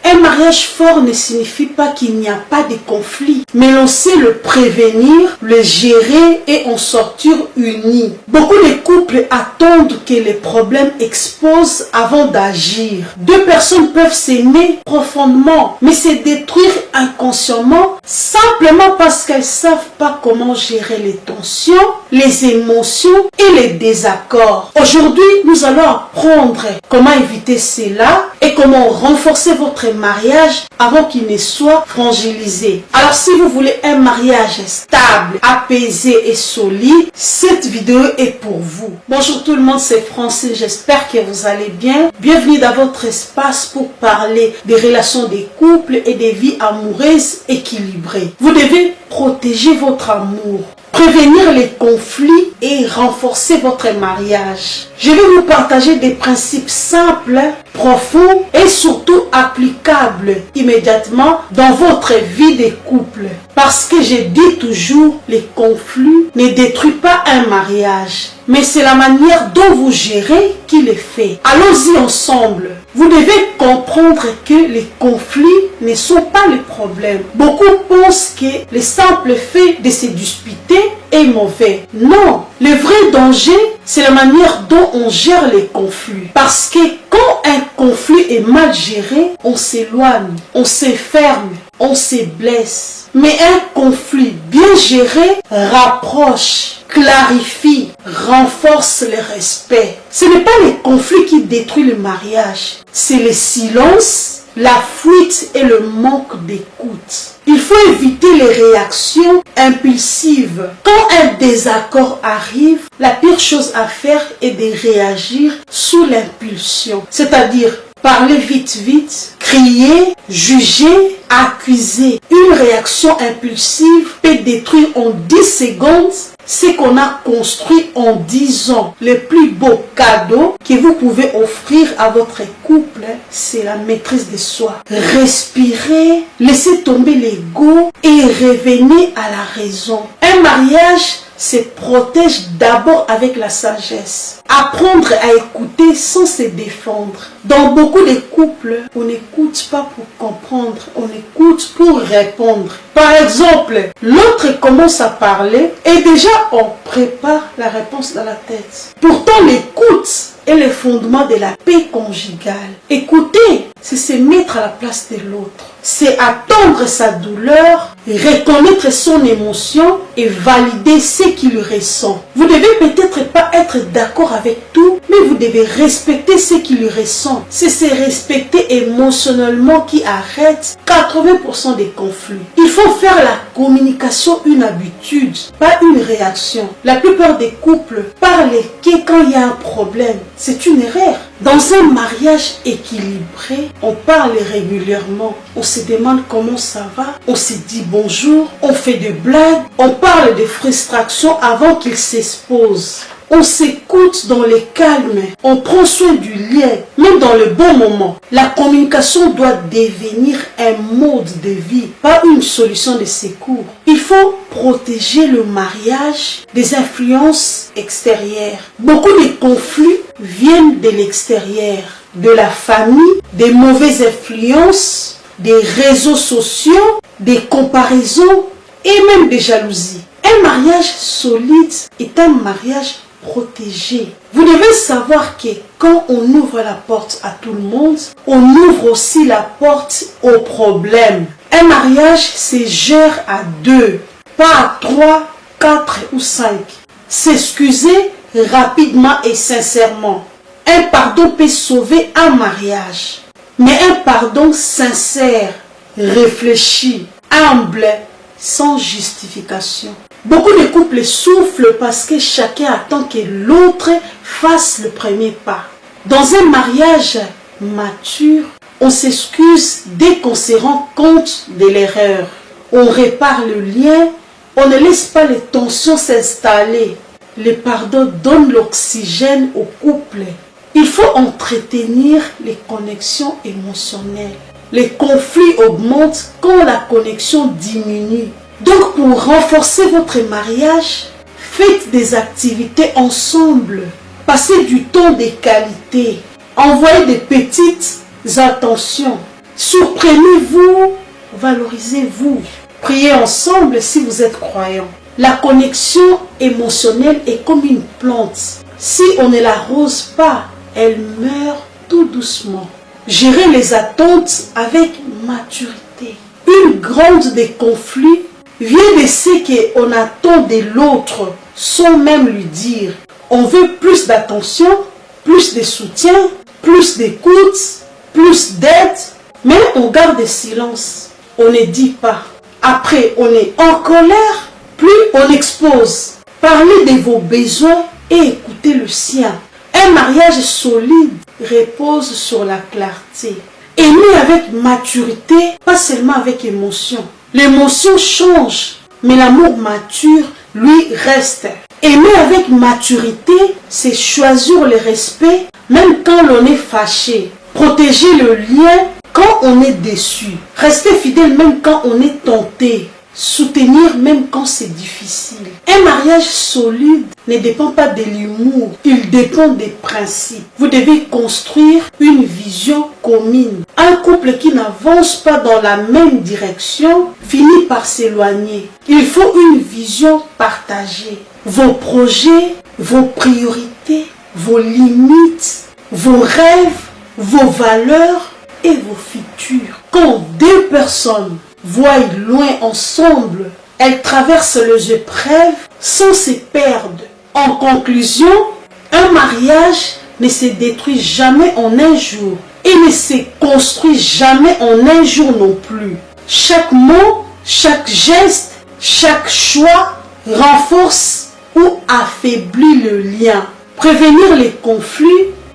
Un mariage fort ne signifie pas qu'il n'y a pas de conflit, mais l'on sait le prévenir, le gérer et en sortir unis. Beaucoup de couples attendent que les problèmes explosent avant d'agir. Deux personnes peuvent s'aimer profondément, mais se détruire inconsciemment simplement parce qu'elles ne savent pas comment gérer les tensions, les émotions et les désaccords. Aujourd'hui, nous allons apprendre comment éviter cela et comment renforcer votre mariage avant qu'il ne soit fragilisé. Alors si vous voulez un mariage stable, apaisé et solide, cette vidéo est pour vous. Bonjour tout le monde, c'est Francine, j'espère que vous allez bien. Bienvenue dans votre espace pour parler des relations des couples et des vies amoureuses équilibrées. Vous devez protéger votre amour, prévenir les conflits et renforcer votre mariage. Je vais vous partager des principes simples, profonds et surtout applicables immédiatement dans votre vie de couple. Parce que je dis toujours, les conflits ne détruisent pas un mariage, mais c'est la manière dont vous gérez qui les fait. Allons-y ensemble. Vous devez comprendre que les conflits ne sont pas les problèmes. Beaucoup pensent que le simple fait de se disputer est mauvais. Non, le vrai danger, c'est la manière dont on gère les conflits. Parce que quand un conflit est mal géré, on s'éloigne, on s'enferme, on se blesse. Mais un conflit bien géré rapproche, clarifie, renforce le respect. Ce n'est pas les conflits qui détruisent le mariage, c'est le silence, la fuite et le manque d'écoute. Il faut éviter les réactions impulsives. Quand un désaccord arrive, la pire chose à faire est de réagir sous l'impulsion. C'est-à-dire parler vite, crier, juger, accuser. Une réaction impulsive peut détruire en 10 secondes ce qu'on a construit en 10 ans. Le plus beau cadeau que vous pouvez offrir à votre couple, c'est la maîtrise de soi. Respirez, laissez tomber l'ego et revenez à la raison. Un mariage se protège d'abord avec la sagesse. Apprendre à écouter sans se défendre. Dans beaucoup de couples, on n'écoute pas pour comprendre, on écoute pour répondre. Par exemple, l'autre commence à parler et déjà on prépare la réponse dans la tête. Pourtant, l'écoute est le fondement de la paix conjugale. Écouter, c'est se mettre à la place de l'autre. C'est attendre sa douleur, reconnaître son émotion et valider ce qu'il ressent. Vous devez peut-être pas être d'accord avec tout, mais vous devez respecter ce qu'il ressent. C'est se respecter émotionnellement qui arrête 80% des conflits. Il faut faire la communication une habitude, pas une réaction. La plupart des couples parlent que quand il y a un problème. C'est une erreur. Dans un mariage équilibré, on parle régulièrement. On se demande comment ça va. On se dit bonjour. On fait des blagues. On parle de frustration avant qu'il s'expose. On s'écoute dans le calme, on prend soin du lien, même dans le bon moment. La communication doit devenir un mode de vie, pas une solution de secours. Il faut protéger le mariage des influences extérieures. Beaucoup de conflits viennent de l'extérieur, de la famille, des mauvaises influences, des réseaux sociaux, des comparaisons et même des jalousies. Un mariage solide est un mariage protégé. Vous devez savoir que quand on ouvre la porte à tout le monde, on ouvre aussi la porte aux problèmes. Un mariage se gère à 2, pas à 3, 4 ou 5. S'excuser rapidement et sincèrement. Un pardon peut sauver un mariage. Mais un pardon sincère, réfléchi, humble, sans justification. Beaucoup de couples souffrent parce que chacun attend que l'autre fasse le premier pas. Dans un mariage mature, on s'excuse dès qu'on se rend compte de l'erreur. On répare le lien, on ne laisse pas les tensions s'installer. Le pardon donne l'oxygène au couple. Il faut entretenir les connexions émotionnelles. Les conflits augmentent quand la connexion diminue. Donc pour renforcer votre mariage, faites des activités ensemble. Passez du temps de qualité. Envoyez des petites attentions. Surprenez-vous, valorisez-vous. Priez ensemble si vous êtes croyant. La connexion émotionnelle est comme une plante. Si on ne l'arrose pas, elle meurt tout doucement. Gérer les attentes avec maturité. Une grande des conflits vient de ce qu'on attend de l'autre sans même lui dire. On veut plus d'attention, plus de soutien, plus d'écoute, plus d'aide, mais on garde le silence. On ne dit pas. Après, on est en colère, plus on expose. Parlez de vos besoins et écoutez le sien. Un mariage solide repose sur la clarté. Aimer avec maturité, pas seulement avec émotion. L'émotion change, mais l'amour mature, lui, reste. Aimer avec maturité, c'est choisir le respect, même quand l'on est fâché. Protéger le lien quand on est déçu. Rester fidèle même quand on est tenté. Soutenir même quand c'est difficile. Un mariage solide ne dépend pas de l'humour, il dépend des principes. Vous devez construire une vision commune. Un couple qui n'avance pas dans la même direction finit par s'éloigner. Il faut une vision partagée. Vos projets, vos priorités, vos limites, vos rêves, vos valeurs et vos futurs. Quand deux personnes voient loin ensemble, elles traversent les épreuves sans se perdre. En conclusion, un mariage ne se détruit jamais en un jour et ne se construit jamais en un jour non plus. Chaque mot, chaque geste, chaque choix renforce ou affaiblit le lien. Prévenir les conflits,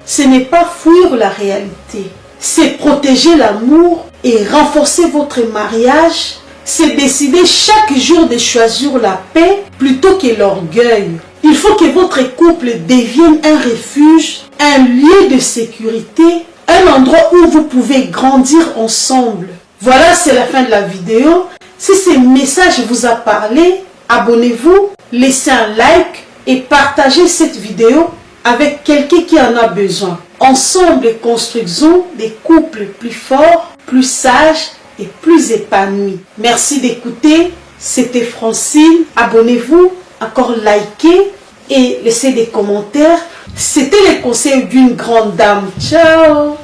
ce n'est pas fuir la réalité. C'est protéger l'amour et renforcer votre mariage. C'est décider chaque jour de choisir la paix plutôt que l'orgueil. Il faut que votre couple devienne un refuge, un lieu de sécurité, un endroit où vous pouvez grandir ensemble. Voilà, c'est la fin de la vidéo. Si ce message vous a parlé, abonnez-vous, laissez un like et partagez cette vidéo avec quelqu'un qui en a besoin. Ensemble, construisons des couples plus forts, plus sages et plus épanouis. Merci d'écouter. C'était Francine. Abonnez-vous, encore likez et laissez des commentaires. C'était les conseils d'une grande dame. Ciao!